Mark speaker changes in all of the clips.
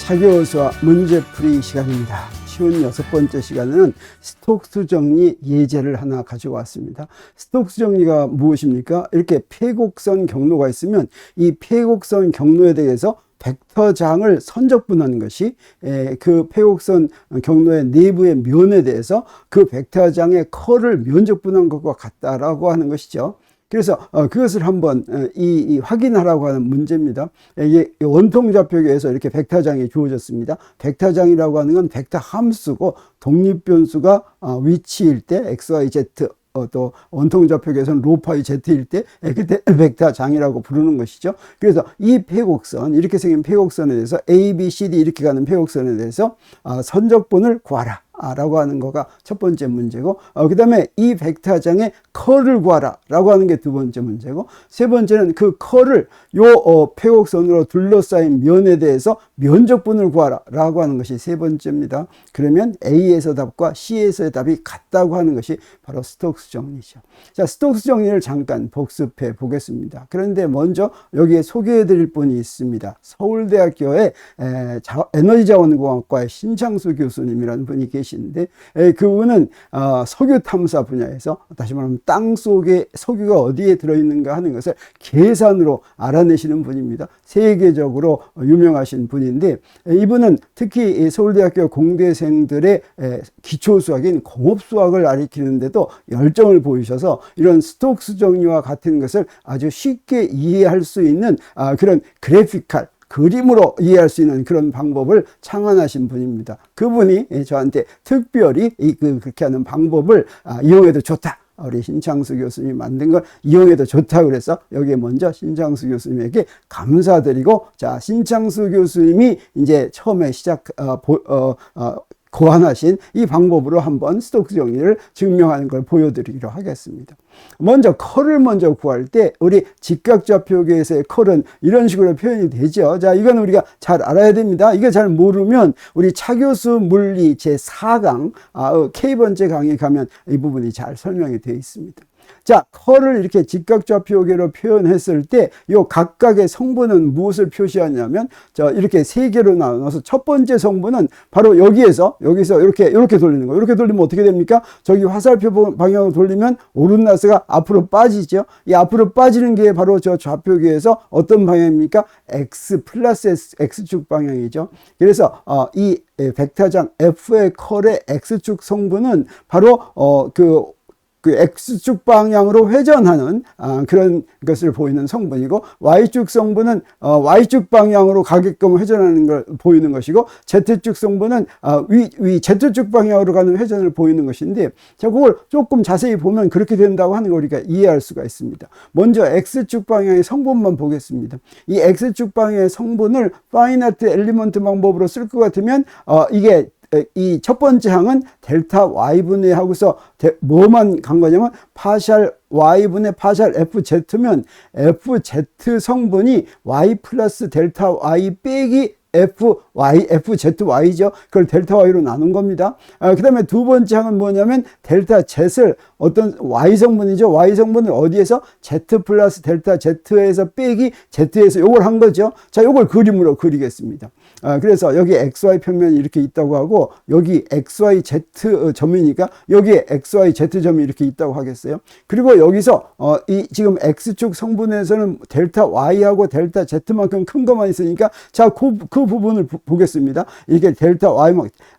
Speaker 1: 차교수와 문제풀이 시간입니다. 쉬운 6번째 시간에는 스톡스 정리 예제를 하나 가지고 왔습니다. 스톡스 정리가 무엇입니까? 이렇게 폐곡선 경로가 있으면 이 폐곡선 경로에 대해서 벡터장을 선적분하는 것이 그 폐곡선 경로의 내부의 면에 대해서 그 벡터장의 컬을 면적분한 것과 같다라고 하는 것이죠. 그래서 그것을 한번 확인하라고 하는 문제입니다. 이게 원통좌표계에서 이렇게 벡터장이 주어졌습니다. 벡터장이라고 하는 건 벡터 함수고 독립변수가 위치일 때 x, y, z 또 원통좌표계에서는 로파이 z일 때 그때 벡터장이라고 부르는 것이죠. 그래서 이 폐곡선, 이렇게 생긴 폐곡선에 대해서 A, B, C, D 이렇게 가는 폐곡선에 대해서 선적분을 구하라 라고 하는 거가 첫 번째 문제고, 그 다음에 이 벡터장의 컬을 구하라 라고 하는 게 두 번째 문제고, 세 번째는 그 컬을 폐곡선으로 둘러싸인 면에 대해서 면적분을 구하라 라고 하는 것이 세 번째입니다. 그러면 A에서 답과 C에서의 답이 같다고 하는 것이 바로 스톡스 정리죠. 자, 스톡스 정리를 잠깐 복습해 보겠습니다. 그런데 먼저 여기에 소개해 드릴 분이 있습니다. 서울대학교의 에너지자원공학과의 신창수 교수님이라는 분이 계시는데, 그분은 석유 탐사 분야에서, 다시 말하면 땅 속에 석유가 어디에 들어있는가 하는 것을 계산으로 알아내시는 분입니다. 세계적으로 유명하신 분인데, 이분은 특히 서울대학교 공대생들의 기초수학인 공업수학을 가르치는데도 열정을 보이셔서 이런 스톡스 정리와 같은 것을 아주 쉽게 이해할 수 있는 그런 그래픽할, 그림으로 이해할 수 있는 그런 방법을 창안하신 분입니다. 그분이 저한테 특별히 그렇게 하는 방법을 이용해도 좋다, 우리 신창수 교수님이 만든 걸 이용해도 좋다고 그래서 여기에 먼저 신창수 교수님에게 감사드리고, 자, 신창수 교수님이 이제 처음에 고안하신 이 방법으로 한번 스톡스 정리를 증명하는 걸 보여드리기로 하겠습니다. 먼저 컬을 먼저 구할 때 우리 직각좌표계에서의 컬은 이런 식으로 표현이 되죠. 자, 이건 우리가 잘 알아야 됩니다. 이거 잘 모르면 우리 차교수 물리 제4강 K번째 강의 가면 이 부분이 잘 설명이 되어 있습니다. 자, 컬을 이렇게 직각좌표계로 표현했을 때 이 각각의 성분은 무엇을 표시하냐면, 이렇게 세 개로 나눠서 첫 번째 성분은 바로 여기서 이렇게 돌리는 거예요. 이렇게 돌리면 어떻게 됩니까? 저기 화살표 방향으로 돌리면 오른나스가 앞으로 빠지죠. 이 앞으로 빠지는 게 바로 저 좌표계에서 어떤 방향입니까? X 플러스 X축 방향이죠. 그래서 이 벡터장 F의 컬의 X축 성분은 바로 그 X축 방향으로 회전하는 그런 것을 보이는 성분이고, Y축 성분은 Y축 방향으로 가게끔 회전하는 걸 보이는 것이고, Z축 성분은 Z축 방향으로 가는 회전을 보이는 것인데, 자, 그걸 조금 자세히 보면 그렇게 된다고 하는 걸 우리가 이해할 수가 있습니다. 먼저 X축 방향의 성분만 보겠습니다. 이 X축 방향의 성분을 파이나이트 엘리먼트 방법으로 쓸 것 같으면 이게 이 첫 번째 항은 델타 y분의 하고서 뭐만 간 거냐면 파샬 y분의 파샬 fz면 fz 성분이 y 플러스 델타 y 빼기 FZY죠. 그걸 델타 Y로 나눈 겁니다. 그 다음에 두 번째 항은 뭐냐면 델타 Z를 어떤 Y 성분이죠. Y 성분을 어디에서? Z 플러스 델타 Z에서 빼기 Z에서 요걸 한 거죠. 자, 요걸 그림으로 그리겠습니다. 그래서 여기 XY 평면이 이렇게 있다고 하고, 여기 XYZ 점이니까 여기에 XYZ 점이 이렇게 있다고 하겠어요. 그리고 여기서 이 지금 X축 성분에서는 델타 Y하고 델타 Z만큼 큰 것만 있으니까, 자, 그 부분을 보겠습니다. 이게 델타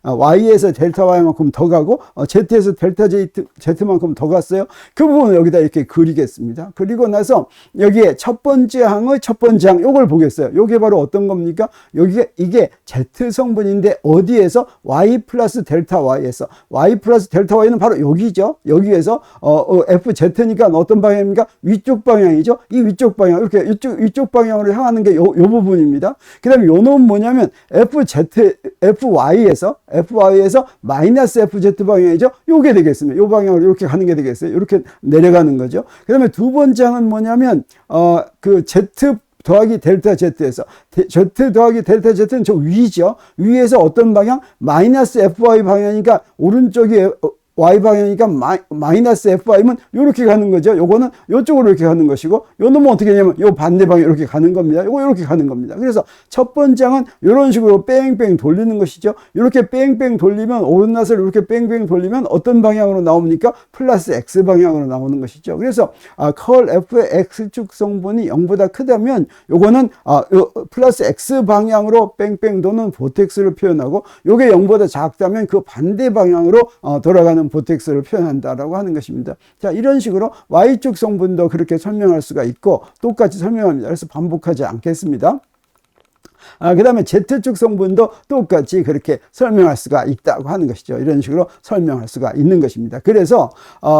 Speaker 1: Y에서 델타 Y만큼 더 가고, Z에서 델타 Z만큼 더 갔어요. 그 부분을 여기다 이렇게 그리겠습니다. 그리고 나서 여기에 첫 번째 항의 첫 번째 항, 요걸 보겠어요. 요게 바로 어떤 겁니까? 이게 Z 성분인데 어디에서? Y 플러스 델타 Y에서. Y 플러스 델타 Y는 바로 여기죠. 여기에서 FZ니까 어떤 방향입니까? 위쪽 방향이죠. 이 위쪽 방향, 이렇게 위쪽 방향으로 향하는 게 요 부분입니다. 그 다음에 요놈 뭐냐면 FY에서 마이너스 FZ 방향이죠. 요게 되겠습니다. 요 방향으로 이렇게 가는 게 되겠어요. 이렇게 내려가는 거죠. 그 다음에 두 번째 항은 뭐냐면 그 Z 더하기 델타 Z에서 Z 더하기 델타 Z는 저 위죠. 위에서 어떤 방향? 마이너스 FY 방향이니까 오른쪽이 y 방향이니까 마이너스 fy면 이렇게 가는 거죠. 요거는 이쪽으로 이렇게 가는 것이고, 요 놈은 어떻게 되냐면 요 반대 방향 이렇게 가는 겁니다. 요거 이렇게 가는 겁니다. 그래서 첫 번째 항은 이런 식으로 뺑뺑 돌리는 것이죠. 이렇게 뺑뺑 돌리면, 오른낫을 이렇게 뺑뺑 돌리면 어떤 방향으로 나옵니까? 플러스 x 방향으로 나오는 것이죠. 그래서 컬 f의 x축 성분이 0보다 크다면 요거는 요 플러스 x 방향으로 뺑뺑 도는 보텍스를 표현하고, 요게 0보다 작다면 그 반대 방향으로 돌아가는 보텍스를 표현한다라고 하는 것입니다. 자, 이런 식으로 y축 성분도 그렇게 설명할 수가 있고 똑같이 설명합니다. 그래서 반복하지 않겠습니다. 그 다음에 Z축 성분도 똑같이 그렇게 설명할 수가 있다고 하는 것이죠. 이런 식으로 설명할 수가 있는 것입니다. 그래서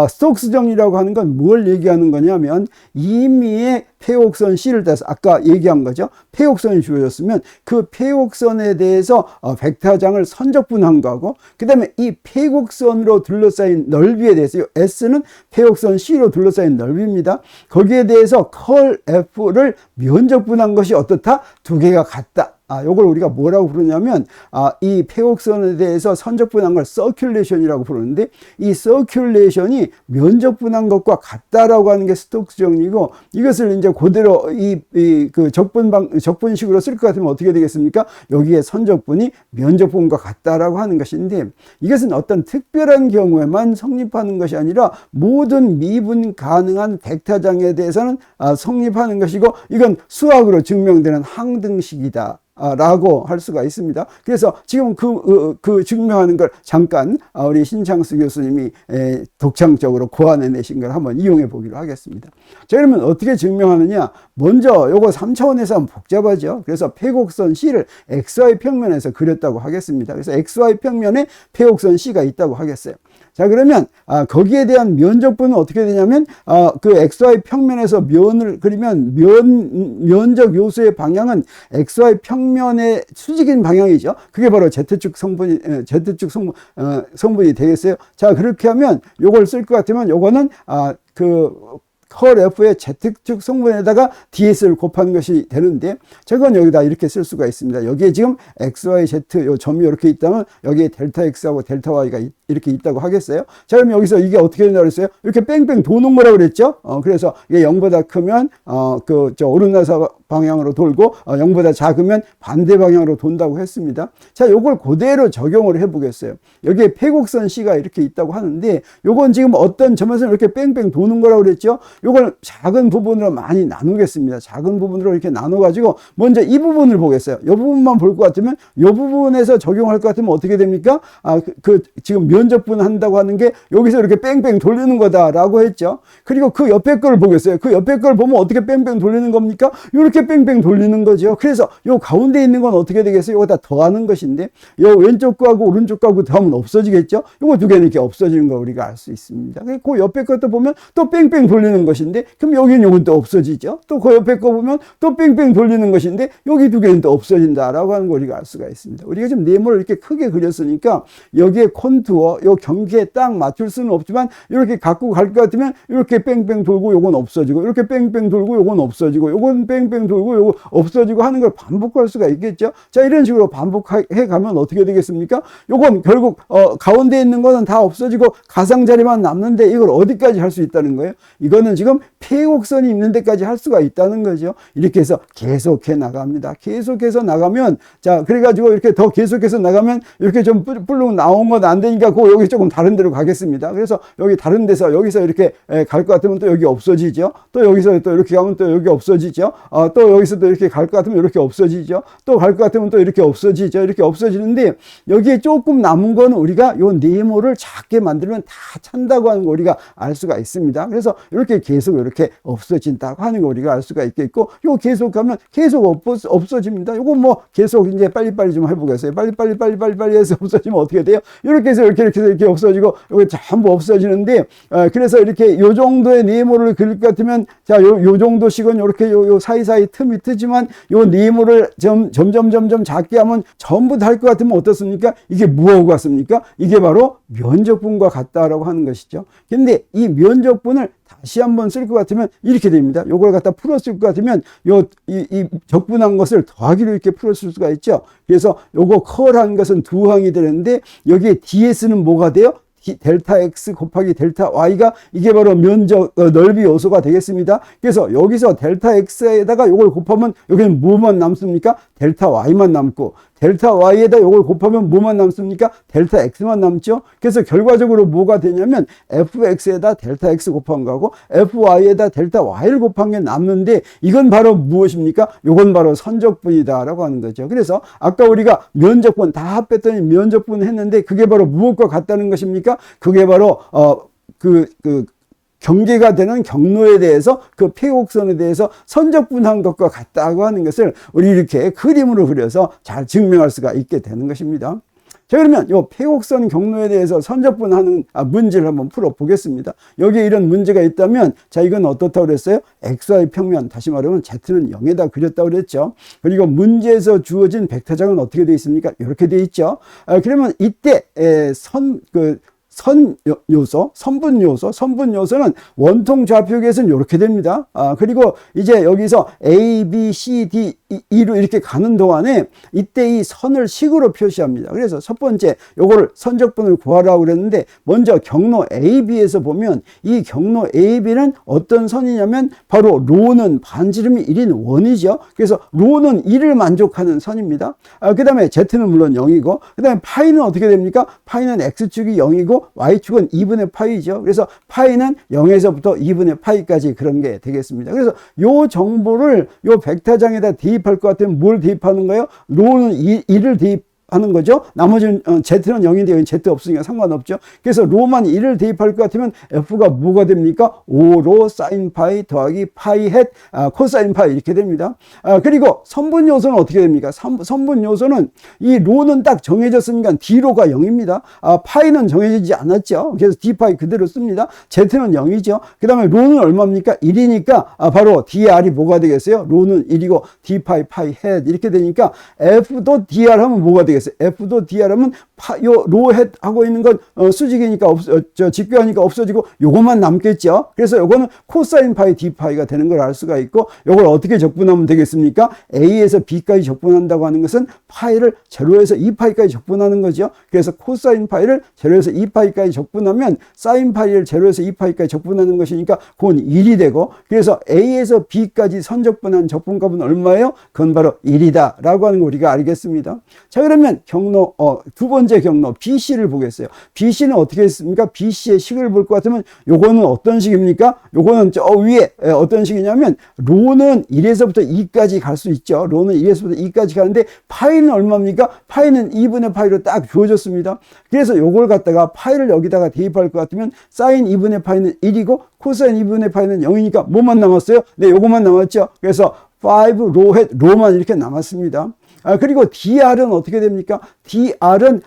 Speaker 1: 스톡스 정리라고 하는 건 뭘 얘기하는 거냐면, 임의의 폐곡선 C를 따서 아까 얘기한 거죠. 폐곡선이 주어졌으면 그 폐곡선에 대해서 벡터장을 선적분한 거고, 그 다음에 이 폐곡선으로 둘러싸인 넓이에 대해서, S는 폐곡선 C로 둘러싸인 넓이입니다. 거기에 대해서 컬 F를 면적분한 것이 어떻다? 두 개가 같다. 요걸 우리가 뭐라고 부르냐면, 이 폐곡선에 대해서 선적분한 걸 서큘레이션이라고 부르는데, 이 서큘레이션이 면적분한 것과 같다라고 하는 게 스톡스 정리고, 이것을 이제 그대로 그 적분식으로 쓸 것 같으면 어떻게 되겠습니까? 여기에 선적분이 면적분과 같다라고 하는 것인데, 이것은 어떤 특별한 경우에만 성립하는 것이 아니라 모든 미분 가능한 벡터장에 대해서는 성립하는 것이고, 이건 수학으로 증명되는 항등식이다 라고 할 수가 있습니다. 그래서 지금 그 증명하는 걸 잠깐 우리 신창수 교수님이 독창적으로 고안해 내신 걸 한번 이용해 보기로 하겠습니다. 자, 그러면 어떻게 증명하느냐? 먼저 요거 3차원에서 하면 복잡하죠. 그래서 폐곡선 C를 XY 평면에서 그렸다고 하겠습니다. 그래서 XY 평면에 폐곡선 C가 있다고 하겠어요. 자, 그러면 거기에 대한 면적분은 어떻게 되냐면, 그 XY 평면에서 면을 그리면 면적 요소의 방향은 XY 평면의 수직인 방향이죠. 그게 바로 Z축 성분이 되겠어요. 자, 그렇게 하면 요걸 쓸 것 같으면 요거는 컬 F의 Z축 성분에다가 DS를 곱한 것이 되는데, 저건 여기다 이렇게 쓸 수가 있습니다. 여기에 지금 X, Y, Z 요 점이 이렇게 있다면 여기에 델타 X하고 델타 Y가 이렇게 있다고 하겠어요. 자, 그럼 여기서 이게 어떻게 된다고 그랬어요? 이렇게 뺑뺑 도는 거라고 그랬죠? 그래서 이게 0보다 크면 오른나사 방향으로 돌고 0보다 작으면 반대 방향으로 돈다고 했습니다. 자, 요걸 그대로 적용을 해 보겠어요. 여기에 폐곡선 C가 이렇게 있다고 하는데, 요건 지금 어떤 점에서 이렇게 뺑뺑 도는 거라고 그랬죠? 요걸 작은 부분으로 많이 나누겠습니다. 작은 부분으로 이렇게 나눠 가지고 먼저 이 부분을 보겠어요. 이 부분만 볼 것 같으면, 이 부분에서 적용할 것 같으면 어떻게 됩니까? 지금 면적분 한다고 하는 게 여기서 이렇게 뺑뺑 돌리는 거다라고 했죠. 그리고 그 옆에 걸 보겠어요. 그 옆에 걸 보면 어떻게 뺑뺑 돌리는 겁니까? 이렇게 뺑뺑 돌리는 거죠. 그래서 요 가운데 있는 건 어떻게 되겠어요? 이거 다 더하는 것인데, 요 왼쪽 거하고 오른쪽 거하고 더하면 없어지겠죠? 요거 두 개는 이렇게 없어지는 걸 우리가 알 수 있습니다. 그 옆에 것도 보면 또 뺑뺑 돌리는 것인데, 그럼 여기는 요건 또 없어지죠. 또 그 옆에 거 보면 또 뺑뺑 돌리는 것인데, 여기 두 개는 또 없어진다라고 하는 걸 우리가 알 수가 있습니다. 우리가 지금 네모를 이렇게 크게 그렸으니까 여기에 콘투어, 요 경계에 딱 맞출 수는 없지만, 이렇게 갖고 갈 것 같으면 이렇게 뺑뺑 돌고 요건 없어지고, 이렇게 뺑뺑 돌고 요건 없어지고, 요건 뺑뺑 돌고 요거 없어지고 하는 걸 반복할 수가 있겠죠. 자, 이런 식으로 반복해 가면 어떻게 되겠습니까? 요건 결국 가운데 있는 거는 다 없어지고 가상자리만 남는데, 이걸 어디까지 할 수 있다는 거예요? 이거는 지금 폐곡선이 있는 데까지 할 수가 있다는 거죠. 이렇게 해서 계속해 나갑니다. 계속해서 나가면, 자, 그래가지고 이렇게 더 계속해서 나가면 이렇게 좀 뿔룩 나온 건 안 되니까 여기 조금 다른 데로 가겠습니다. 그래서 여기 다른 데서 여기서 이렇게 갈 것 같으면 또 여기 없어지죠. 또 여기서 또 이렇게 가면 또 여기 없어지죠. 또 여기서 또 이렇게 갈 것 같으면 이렇게 없어지죠. 또 갈 것 같으면 또 이렇게 없어지죠. 이렇게 없어지는데, 여기에 조금 남은 거는 우리가 요 네모를 작게 만들면 다 찬다고 하는 거 우리가 알 수가 있습니다. 그래서 이렇게 계속 이렇게 없어진다고 하는 거 우리가 알 수가 있겠고, 요 계속 가면 계속 없어집니다. 요거 뭐 계속 이제 빨리빨리 좀 해보겠어요. 빨리 해서 없어지면 어떻게 돼요? 이렇게 해서 이렇게 없어지고, 요게 전부 없어지는데, 그래서 이렇게 요 정도의 네모를 그릴 것 같으면, 자, 요 정도씩은 요렇게 요 사이사이 틈이 트지만, 요 네모를 점점 작게 하면 전부 다 할 것 같으면 어떻습니까? 이게 뭐하고 같습니까? 이게 바로 면적분과 같다라고 하는 것이죠. 근데 이 면적분을 다시 한번 쓸 것 같으면 이렇게 됩니다. 요걸 갖다 풀었을 것 같으면 이 적분한 것을 더하기로 이렇게 풀었을 수가 있죠. 그래서 요거 컬한 것은 두 항이 되는데, 여기에 DS는 뭐가 돼요? 델타 x 곱하기 델타 y가 이게 바로 면적 넓이 요소가 되겠습니다. 그래서 여기서 델타 x에다가 이걸 곱하면 여기는 뭐만 남습니까? 델타 y만 남고, 델타 y에다 이걸 곱하면 뭐만 남습니까? 델타 x만 남죠. 그래서 결과적으로 뭐가 되냐면 fx에다 델타 x 곱한 거하고 fy에다 델타 y를 곱한 게 남는데, 이건 바로 무엇입니까? 이건 바로 선적분이다 라고 하는 거죠. 그래서 아까 우리가 면적분 다 합했더니 면적분 했는데, 그게 바로 무엇과 같다는 것입니까? 그게 바로 경계가 되는 경로에 대해서, 그 폐곡선에 대해서 선적분한 것과 같다고 하는 것을 우리 이렇게 그림으로 그려서 잘 증명할 수가 있게 되는 것입니다. 자, 그러면 이 폐곡선 경로에 대해서 선적분하는 문제를 한번 풀어 보겠습니다. 여기에 이런 문제가 있다면, 자, 이건 어떻다고 그랬어요? XY 평면, 다시 말하면 Z는 0에다 그렸다고 그랬죠. 그리고 문제에서 주어진 벡터장은 어떻게 되어 있습니까? 이렇게 되어 있죠. 그러면 이때 선분 요소는 원통 좌표계에서는 이렇게 됩니다. 그리고 이제 여기서 A, B, C, D, E로 이렇게 가는 동안에 이때 이 선을 식으로 표시합니다. 그래서 첫 번째 요거를 선적분을 구하라고 그랬는데, 먼저 경로 AB에서 보면 이 경로 AB는 어떤 선이냐면 바로 로는 반지름이 1인 원이죠. 그래서 로는 1을 만족하는 선입니다. 그 다음에 Z는 물론 0이고, 그 다음에 파이는 어떻게 됩니까? 파이는 X축이 0이고 Y축은 2분의 파이죠. 그래서 파이는 0에서부터 2분의 파이까지 그런 게 되겠습니다. 그래서 요 정보를 요 벡터장에다 대입할 것 같으면 뭘 대입하는 거예요? 로는 1을 대입하는 거죠. 나머지는 Z는 0인데 여기 Z 없으니까 상관없죠. 그래서 로만 1을 대입할 것 같으면 F가 뭐가 됩니까? 5로 사인 파이 더하기 파이 헷 코사인 파이 이렇게 됩니다. 그리고 선분 요소는 어떻게 됩니까? 선분 요소는 이 로는 딱 정해졌으니까 D로가 0입니다. 파이는 정해지지 않았죠. 그래서 D 파이 그대로 씁니다. Z는 0이죠. 그 다음에 로는 얼마입니까? 1이니까 바로 DR이 뭐가 되겠어요? 로는 1이고 D 파이 파이 헷 이렇게 되니까 F도 DR 하면 뭐가 되겠어요? F도 DR 하면 요 로 헷 하고 있는 건 수직이니까 직교하니까 없어지고 요것만 남겠죠. 그래서 요거는 코사인 파이 D 파이가 되는 걸 알 수가 있고, 요걸 어떻게 적분하면 되겠습니까? A에서 B까지 적분한다고 하는 것은 파이를 제로에서 2파이까지 적분하는 거죠. 그래서 코사인 파이를 제로에서 2파이까지 적분하면 사인 파이를 제로에서 2파이까지 적분하는 것이니까 그건 1이 되고, 그래서 A에서 B까지 선적분한 적분값은 얼마예요? 그건 바로 1이다 라고 하는 거 우리가 알겠습니다. 자, 그러면 경로 두 번째 경로 BC를 보겠어요. BC는 어떻게 했습니까? BC의 식을 볼 것 같으면 요거는 어떤 식입니까? 요거는 저 위에 어떤 식이냐면, 로는 1에서부터 2까지 갈 수 있죠. 로는 1에서부터 2까지 가는데 파이는 얼마입니까? 파이는 2분의 파이로 딱 주어졌습니다. 그래서 요걸 갖다가 파이를 여기다가 대입할 것 같으면 사인 2분의 파이는 1이고 코사인 2분의 파이는 0이니까 뭐만 남았어요? 네, 요것만 남았죠. 그래서 5 로 헷 로만 이렇게 남았습니다. 그리고 DR은 어떻게 됩니까? DR은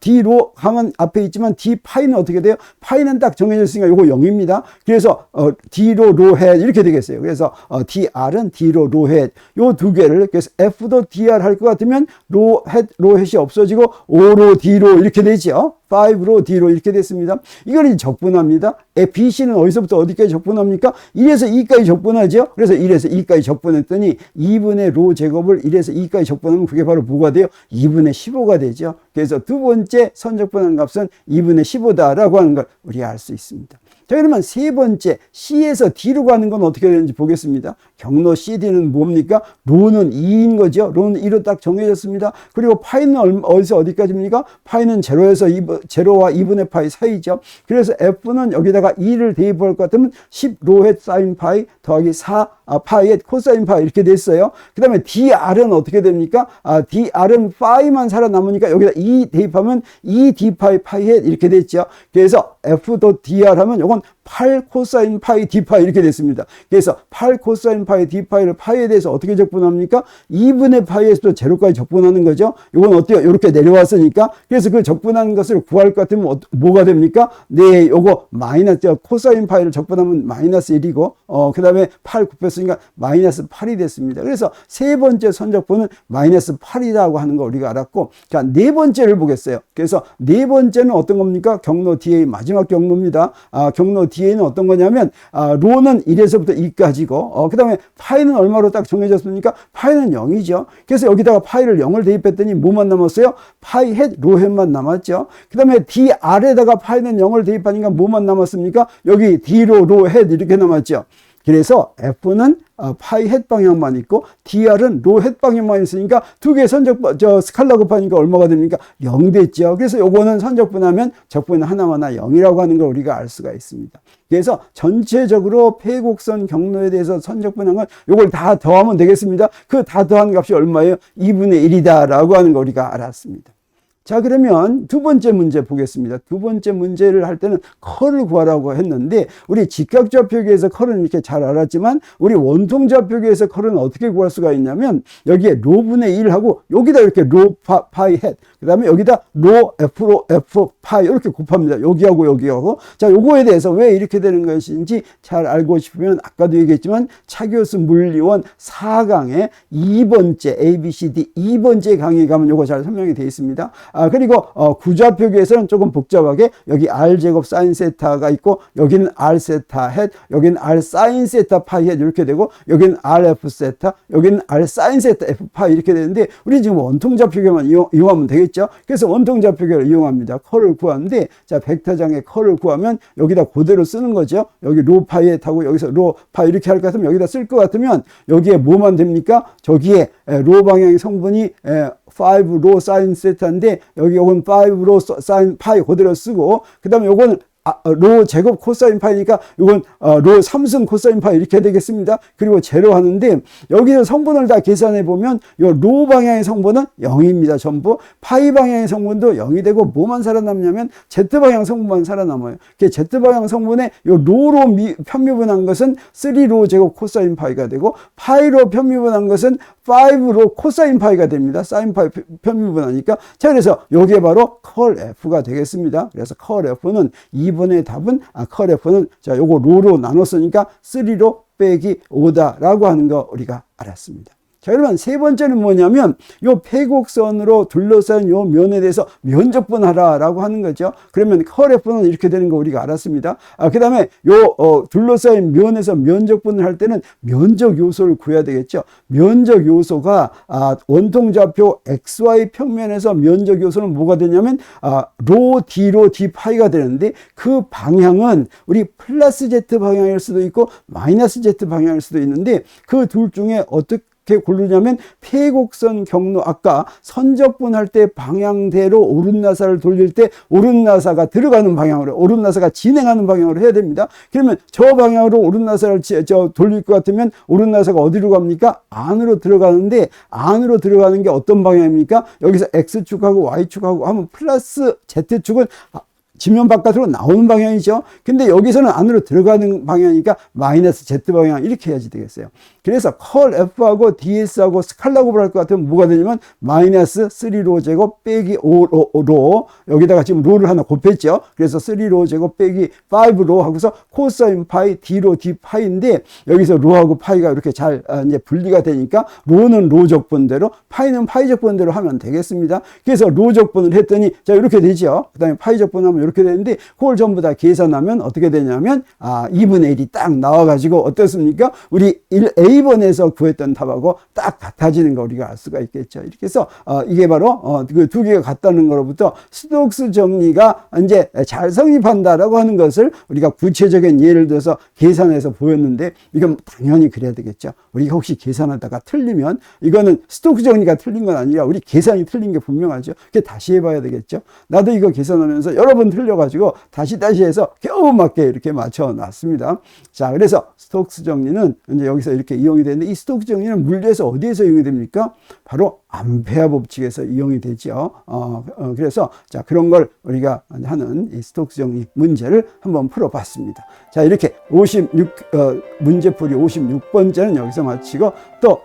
Speaker 1: D로 항은 앞에 있지만 D 파이는 어떻게 돼요? 파이는 딱 정해져 있으니까 이거 0입니다. 그래서 D로 로 헷 이렇게 되겠어요. 그래서 DR은 D로 로 헷 요 두 개를, 그래서 F도 DR 할 것 같으면 로 헷이 없어지고 5로 D로 이렇게 되죠. 5로 D로 이렇게 됐습니다. 이걸 이제 적분합니다. BC는 어디서부터 어디까지 적분합니까? 1에서 2까지 적분하죠. 그래서 1에서 2까지 적분했더니 2분의 로 제곱을 1에서 2까지 적분하면 그게 바로 뭐가 돼요? 2분의 15가 되죠. 그래서 두 번째 선적분한 값은 2분의 15다라고 하는 걸 우리가 알 수 있습니다. 자, 그러면 세 번째 C에서 D로 가는 건 어떻게 되는지 보겠습니다. 경로 CD는 뭡니까? 로는 2인 거죠. 로는 2로 딱 정해졌습니다. 그리고 파이는 어디서 어디까지입니까? 파이는 제로에서 0와 2분의 파이 사이죠. 그래서 F는 여기다가 2를 대입할 것 같으면 10 로헷 사인 파이 더하기 4 파이의 코사인 파이 이렇게 됐어요. 그 다음에 DR은 어떻게 됩니까? DR은 파이만 살아남으니까 여기다 2 대입하면 2 D 파이 파이헷 이렇게 됐죠. 그래서 F도 DR 하면 요건 8 코사인 파이 D 파이 이렇게 됐습니다. 그래서 8 코사인 파이 D 파이를 파이에 대해서 어떻게 적분합니까? 2분의 파이에서도 제로까지 적분하는 거죠. 이건 어때요? 이렇게 내려왔으니까. 그래서 그 적분하는 것을 구할 것 같으면 뭐가 됩니까? 네, 요거 마이너스 코사인 파이를 적분하면 마이너스 1이고 그 다음에 8 곱했으니까 마이너스 8이 됐습니다. 그래서 세 번째 선적분은 마이너스 8이라고 하는 거 우리가 알았고, 자, 네 번째를 보겠어요. 그래서 네 번째는 어떤 겁니까? 경로 DA 마지막 경로입니다. 경로 D에는 어떤 거냐면 로는 1에서부터 2까지고 그 다음에 파이는 얼마로 딱 정해졌습니까? 파이는 0이죠. 그래서 여기다가 파이를 0을 대입했더니 뭐만 남았어요? 파이 헷, 로 헷만 남았죠. 그 다음에 Dr에다가 파이는 0을 대입하니까 뭐만 남았습니까? 여기 D로 로 헷 이렇게 남았죠. 그래서 F는 파이 헷 방향만 있고 DR은 로 헷 방향만 있으니까 두 개 스칼라 곱하니까 얼마가 됩니까? 0 됐죠. 그래서 요거는 선적분하면 적분은 하나마나 0이라고 하는 걸 우리가 알 수가 있습니다. 그래서 전체적으로 폐곡선 경로에 대해서 선적분한 건 요걸 다 더하면 되겠습니다. 그 다 더한 값이 얼마예요? 2분의 1이다 라고 하는 걸 우리가 알았습니다. 자, 그러면 두 번째 문제 보겠습니다. 두 번째 문제를 할 때는 컬을 구하라고 했는데 우리 직각좌표기에서 컬은 이렇게 잘 알았지만 우리 원통좌표기에서 컬은 어떻게 구할 수가 있냐면 여기에 로분의 1하고 여기다 이렇게 로 파이 헷 그 다음에 여기다 로 F로 F 파이 이렇게 곱합니다. 여기하고 여기하고. 자, 요거에 대해서 왜 이렇게 되는 것인지 잘 알고 싶으면 아까도 얘기했지만 차교수 물리원 4강의 2번째 ABCD 2번째 강의에 가면 요거 잘 설명이 되어 있습니다. 그리고 구좌표기에서는 조금 복잡하게 여기 R제곱 사인 세타가 있고 여기는 R 세타 헷, 여기는 R 사인 세타 파이 헷 이렇게 되고 여기는 RF 세타, 여기는 R 사인 세타 F 파이 이렇게 되는데 우리 지금 원통좌표기만 이용하면 되겠죠. 그래서 원통좌표기를 이용합니다. 컬을 구하는데 자, 벡터장의 컬을 구하면 여기다 그대로 쓰는 거죠. 여기 로 파이 헷 하고 여기서 로 파이 이렇게 할 것 같으면 여기다 쓸 것 같으면 여기에 뭐만 됩니까? 저기에 로 방향의 성분이 5 로 사인 세타인데 여기 요건 5 로 사인 파이 그대로 쓰고 그 다음에 요거는 로 제곱 코사인 파이니까 이건 로 3승 코사인 파이 이렇게 되겠습니다. 그리고 제로 하는데 여기서 성분을 다 계산해 보면 요 로 방향의 성분은 0입니다. 전부 파이 방향의 성분도 0이 되고 뭐만 살아남냐면 Z 방향 성분만 살아남아요. 그 Z 방향 성분의 요 로로 편미분한 것은 3로 제곱 코사인 파이가 되고 파이로 편미분한 것은 5로 코사인 파이가 됩니다. 사인 파이 편미분하니까. 자, 그래서 요게 바로 컬 F가 되겠습니다. 그래서 컬 F는 2번의 답은 컬 F는 자, 요거 로로 나눴으니까 3로 빼기 5다 라고 하는 거 우리가 알았습니다. 자, 그러면 세 번째는 뭐냐면 요 폐곡선으로 둘러싼 요 면에 대해서 면적분하라 라고 하는 거죠. 그러면 컬 F는 이렇게 되는 거 우리가 알았습니다. 그 다음에 요 둘러싸인 면에서 면적분을 할 때는 면적 요소를 구해야 되겠죠. 면적 요소가 원통좌표 XY 평면에서 면적 요소는 뭐가 되냐면 로 D로 D 파이가 되는데 그 방향은 우리 플러스 Z 방향일 수도 있고 마이너스 Z 방향일 수도 있는데 그 둘 중에 어떻게 고르냐면 폐곡선 경로 아까 선적분할 때 방향대로 오른나사를 돌릴 때 오른나사가 들어가는 방향으로 오른나사가 진행하는 방향으로 해야 됩니다. 그러면 저 방향으로 오른나사를 돌릴 것 같으면 오른나사가 어디로 갑니까? 안으로 들어가는데 안으로 들어가는 게 어떤 방향입니까? 여기서 X축하고 Y축하고 하면 플러스 Z축은 지면 바깥으로 나오는 방향이죠. 근데 여기서는 안으로 들어가는 방향이니까 마이너스 Z 방향 이렇게 해야지 되겠어요. 그래서 컬 F하고 DS하고 스칼라 곱을 할 것 같으면 뭐가 되냐면 마이너스 3로 제곱 빼기 5로 여기다가 지금 로를 하나 곱했죠. 그래서 3로 제곱 빼기 5로 하고서 코사인 파이 D로 D 파이인데 여기서 로하고 파이가 이렇게 잘 이제 분리가 되니까 로는 로 적분대로 파이는 파이 적분대로 하면 되겠습니다. 그래서 로 적분을 했더니 자 이렇게 되죠. 그 다음에 파이 적분하면 이렇게 되는데 그걸 전부 다 계산하면 어떻게 되냐면 2분의 1이 딱 나와가지고 어떻습니까? 우리 A번에서 구했던 답하고 딱 같아지는 거 우리가 알 수가 있겠죠. 이렇게 해서 이게 바로 그 두 개가 같다는 거로부터 스톡스 정리가 이제 잘 성립한다라고 하는 것을 우리가 구체적인 예를 들어서 계산해서 보였는데 이건 당연히 그래야 되겠죠. 우리가 혹시 계산하다가 틀리면 이거는 스톡스 정리가 틀린 건 아니라 우리 계산이 틀린 게 분명하죠. 그게 다시 해봐야 되겠죠. 나도 이거 계산하면서 여러 번 틀려가지고 다시 해서 겨우 맞게 이렇게 맞춰놨습니다. 자, 그래서 스톡스 정리는 이제 여기서 이렇게 이용이 되는데 이 스톡스 정리는 물리에서 어디에서 이용이 됩니까? 바로 암페어 법칙에서 이용이 되죠. 그래서 자, 그런 걸 우리가 하는 이 스톡스 정리 문제를 한번 풀어봤습니다. 자, 이렇게 문제풀이 56번째는 여기서 마치고 또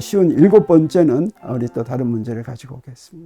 Speaker 1: 쉬운 7번째는 우리 또 다른 문제를 가지고 오겠습니다.